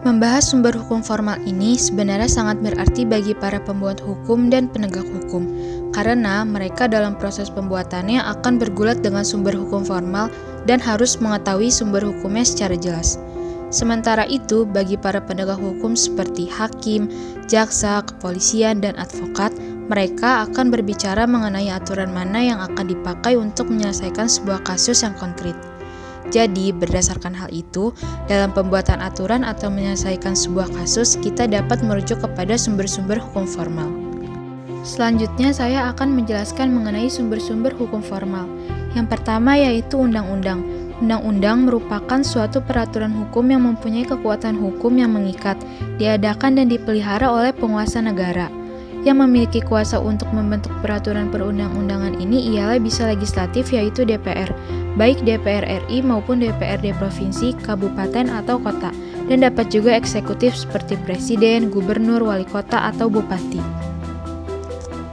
Membahas sumber hukum formal ini sebenarnya sangat berarti bagi para pembuat hukum dan penegak hukum, karena mereka dalam proses pembuatannya akan bergulat dengan sumber hukum formal dan harus mengetahui sumber hukumnya secara jelas. Sementara itu, bagi para penegak hukum seperti hakim, jaksa, kepolisian, dan advokat, mereka akan berbicara mengenai aturan mana yang akan dipakai untuk menyelesaikan sebuah kasus yang konkret. Jadi, berdasarkan hal itu, dalam pembuatan aturan atau menyelesaikan sebuah kasus, kita dapat merujuk kepada sumber-sumber hukum formal. Selanjutnya, saya akan menjelaskan mengenai sumber-sumber hukum formal. Yang pertama yaitu undang-undang. Undang-undang merupakan suatu peraturan hukum yang mempunyai kekuatan hukum yang mengikat, diadakan dan dipelihara oleh penguasa negara. Yang memiliki kuasa untuk membentuk peraturan perundang-undangan ini ialah bisa legislatif yaitu DPR, baik DPR RI maupun DPRD provinsi, kabupaten, atau kota, dan dapat juga eksekutif seperti presiden, gubernur, wali kota, atau bupati.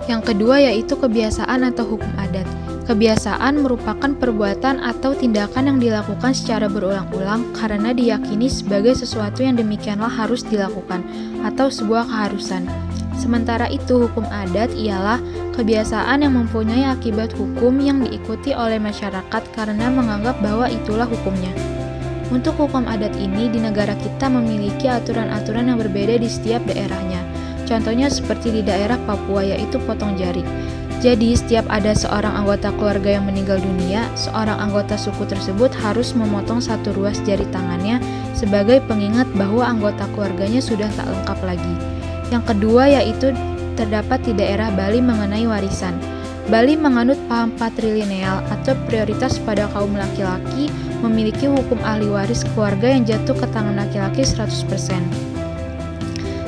Yang kedua yaitu kebiasaan atau hukum adat. Kebiasaan merupakan perbuatan atau tindakan yang dilakukan secara berulang-ulang karena diyakini sebagai sesuatu yang demikianlah harus dilakukan, atau sebuah keharusan. Sementara itu, hukum adat ialah kebiasaan yang mempunyai akibat hukum yang diikuti oleh masyarakat karena menganggap bahwa itulah hukumnya. Untuk hukum adat ini, di negara kita memiliki aturan-aturan yang berbeda di setiap daerahnya. Contohnya seperti di daerah Papua, yaitu potong jari. Jadi, setiap ada seorang anggota keluarga yang meninggal dunia, seorang anggota suku tersebut harus memotong satu ruas jari tangannya sebagai pengingat bahwa anggota keluarganya sudah tak lengkap lagi. Yang kedua yaitu terdapat di daerah Bali mengenai warisan. Bali menganut paham patrilineal atau prioritas pada kaum laki-laki memiliki hukum ahli waris keluarga yang jatuh ke tangan laki-laki 100%.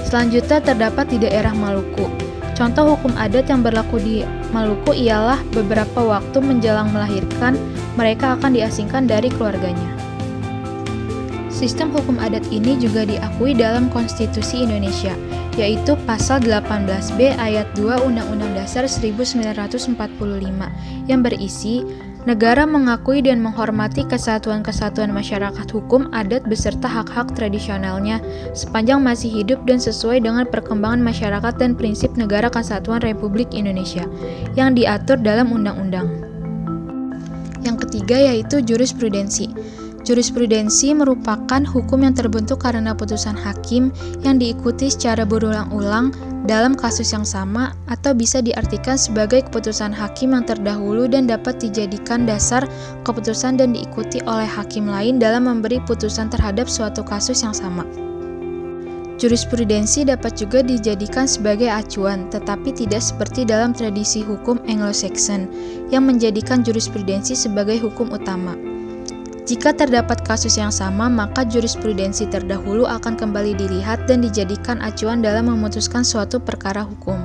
Selanjutnya terdapat di daerah Maluku. Contoh hukum adat yang berlaku di Maluku ialah beberapa waktu menjelang melahirkan, mereka akan diasingkan dari keluarganya. Sistem hukum adat ini juga diakui dalam Konstitusi Indonesia, yaitu Pasal 18B Ayat 2 Undang-Undang Dasar 1945 yang berisi, negara mengakui dan menghormati kesatuan-kesatuan masyarakat hukum adat beserta hak-hak tradisionalnya sepanjang masih hidup dan sesuai dengan perkembangan masyarakat dan prinsip Negara Kesatuan Republik Indonesia yang diatur dalam undang-undang. Yang ketiga yaitu jurisprudensi. Jurisprudensi merupakan hukum yang terbentuk karena putusan hakim yang diikuti secara berulang-ulang dalam kasus yang sama atau bisa diartikan sebagai keputusan hakim yang terdahulu dan dapat dijadikan dasar keputusan dan diikuti oleh hakim lain dalam memberi putusan terhadap suatu kasus yang sama. Jurisprudensi dapat juga dijadikan sebagai acuan, tetapi tidak seperti dalam tradisi hukum Anglo-Saxon yang menjadikan jurisprudensi sebagai hukum utama. Jika terdapat kasus yang sama, maka jurisprudensi terdahulu akan kembali dilihat dan dijadikan acuan dalam memutuskan suatu perkara hukum.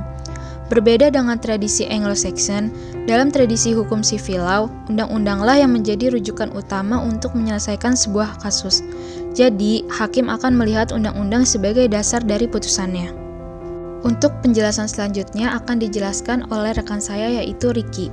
Berbeda dengan tradisi Anglo-Saxon, dalam tradisi hukum civil law, undang-undanglah yang menjadi rujukan utama untuk menyelesaikan sebuah kasus. Jadi, hakim akan melihat undang-undang sebagai dasar dari putusannya. Untuk penjelasan selanjutnya akan dijelaskan oleh rekan saya yaitu Ricky.